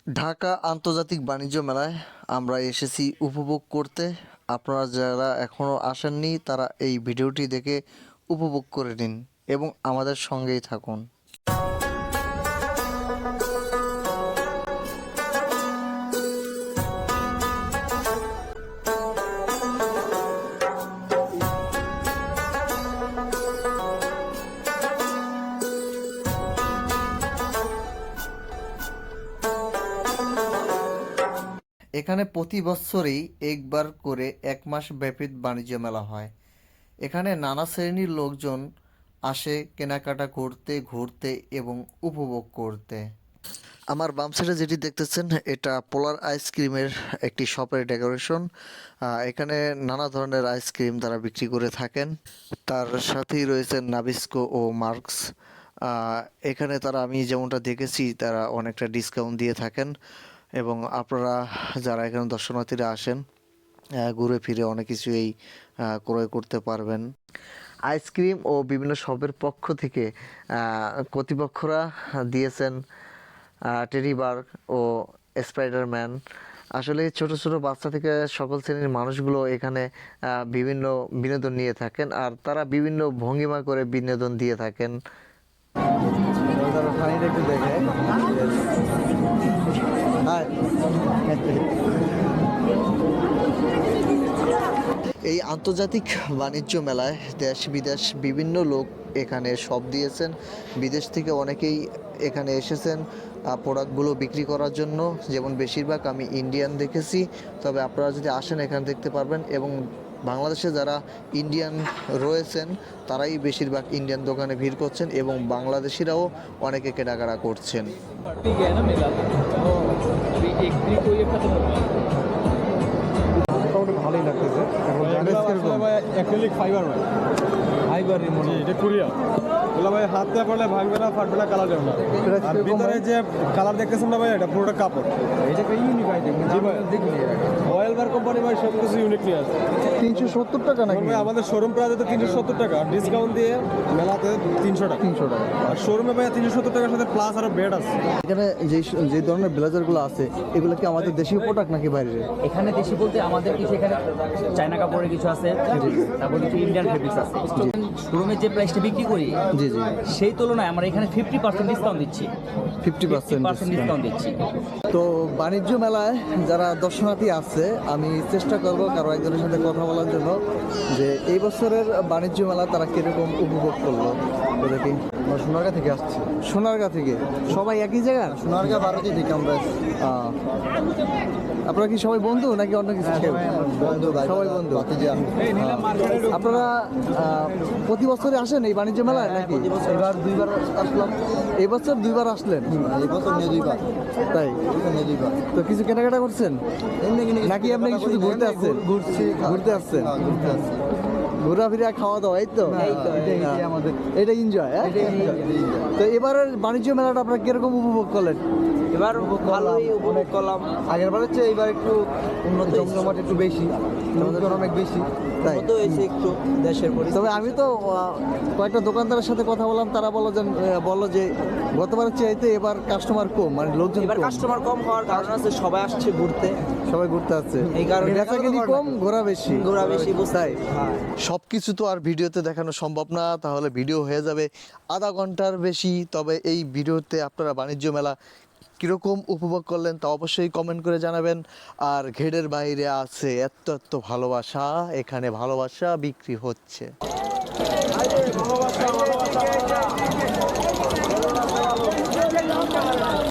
ঢাকা আন্তর্জাতিক বাণিজ্য মেলায় আমরা এসেছি উপভোগ করতে। আপনারা যারা এখনও আসেননি তারা এই ভিডিওটি দেখে উপভোগ করে নিন এবং আমাদের সঙ্গেই থাকুন। এখানে প্রতি বছরই একবার করে 1 মাস ব্যাপী বাণিজ্য মেলা হয়। এখানে নানা শ্রেণীর লোকজন আসে কেনাকাটা করতে, ঘুরতে এবং উপভোগ করতে। আমার বাম সাইডে যেটি দেখতেছেন এটা পোলার আইসক্রিমের একটি শপের ডেকোরেশন। এখানে নানা ধরনের আইসক্রিম তারা বিক্রি করে থাকেন। তার সাথেই রয়েছেন নাবিস্কো ও মার্কস। এখানে তারা আমি যেমনটা দেখেছি তারা অনেকটা ডিসকাউন্ট দিয়ে থাকেন এবং আপনারা যারা এখানে দর্শনার্থীরা আসেন ঘুরে ফিরে অনেক কিছুই ক্রয় করতে পারবেন। আইসক্রিম ও বিভিন্ন শপের পক্ষ থেকে কর্তৃপক্ষরা দিয়েছেন টেডি বার্গ ও স্পাইডারম্যান। আসলে ছোট ছোট বাচ্চা থেকে সকল শ্রেণীর মানুষগুলো এখানে বিভিন্ন বিনোদন নিয়ে থাকেন আর তারা বিভিন্ন ভঙ্গিমা করে বিনোদন দিয়ে থাকেন। একটু দেখে এই আন্তর্জাতিক বাণিজ্য মেলায় দেশ বিদেশ বিভিন্ন লোক এখানে শপ দিয়েছেন। বিদেশ থেকে অনেকেই এখানে এসেছেন প্রোডাক্টগুলো বিক্রি করার জন্য, যেমন বেশিরভাগ আমি ইন্ডিয়ান দেখেছি। তবে আপনারা যদি আসেন এখানে দেখতে পারবেন এবং বাংলাদেশে যারা ইন্ডিয়ান রয়েছেন তারাই বেশিরভাগ ইন্ডিয়ান দোকানে ভিড় করছেন এবং বাংলাদেশিরাও অনেকে কেনাকাটা করছেন। ভালোই লাগতেছে। অ্যাক্রিলিক ফাইবার মনে এটা কোরিয়া বলে ভাই হাত দিয়ে পড়লে ভাঙবে না, ফাটবে না, কালার যাবে না। আর ভিতরে যে কালার দেখতেছেন না ভাই এটা পুরোটা কাপড়। এটা ইউনিক আইটেম। জি ভাই দেখিনি। রয়্যাল বার কোম্পানি ভাই সব কিছু ইউনিক নিয়ে আসে। 370 টাকা নাকি? ভাই আমাদের শোরুম প্রাইস তো 370 টাকা, ডিসকাউন্ট দিয়ে মেলাতে 300 টাকা। 300 টাকা। আর শোরুমে ভাই 370 টাকার সাথে প্লাস আরো বেড আছে। এখানে যে ধরনের ব্লেজারগুলো আছে এগুলো কি আমাদের দেশীয় প্রোডাক্ট নাকি বাইরের? এখানে দেশি বলতে আমাদের কিছু এখানে চায়না কাপড়ের কিছু আছে, তারপর কিছু ইন্ডিয়ান ফেব্রিক্স আছে। শোরুমের যে প্রাইসটা বিক্রি করি জি জি সেই তুলনায় আমরা এখানে 50% ডিসকাউন্ট দিচ্ছি। 50% ডিসকাউন্ট দিচ্ছি। তো বাণিজ্য মেলায় যারা দর্শনার্থী আছে আমি চেষ্টা করব কারো একজনের সাথে কথা বলার জন্য যে এই বছরের বাণিজ্য মেলা তারা কিরকম উপভোগ করলো। তো দেখি সোনারগাঁ থেকে আসছি। সোনারগাঁ থেকে সবাই একই জায়গার? সোনারগাঁ 12 থেকে আমরা আপনারা কি সবাই বন্ধু নাকি অন্য কিছু? বন্ধু ভাই, সবাই বন্ধু। আপনারা প্রতি বছরে আসেন এই বাণিজ্য মেলায় নাকি? এবার 2বার আসলাম। এই বছর 2বার আসলেন? এই বছর নিয়ে 2বার। তাই নিয়ে 2বার। তো কিছু কেনাকাটা করছেন নাকি আপনি কি শুধু ঘুরতে আসছেন? ঘুরতে আসছেন, ঘোরাফেরা খাওয়া দাওয়া এই তো আমাদের এটা এনজয়। তো এবারের বাণিজ্য মেলাটা আপনারা কিরকম উপভোগ করলেন? এবার ভালোই উপভোগ করলাম। আগের বারের চেয়ে এবার একটু উন্নত, জমজমাট একটু বেশি, লোকজন অনেক বেশি। তাই তো এসে একটু দেশের তবে আমি তো কয়েকটা দোকানদারের সাথে কথা বললাম, তারা বললো যে গতবারের চাইতে এবার কাস্টমার কম, মানে লোকজন এবার কাস্টমার কম হওয়ার কারণ আছে সবাই আসছে ঘুরতে, সবাই ঘুরতে আসছে এই কারণে বেচাকেনি কম, ঘোরা বেশি। বুঝতাই। সব কিছু তো আর ভিডিওতে দেখানো সম্ভব না, তাহলে ভিডিও হয়ে যাবে আধা ঘন্টার বেশি। তবে এই ভিডিওতে আপনারা বাণিজ্য মেলা কীরকম উপভোগ করলেন তা অবশ্যই কমেন্ট করে জানাবেন। আর ঘেরের বাইরে আছে এত এত ভালোবাসা, এখানে ভালোবাসা বিক্রি হচ্ছে।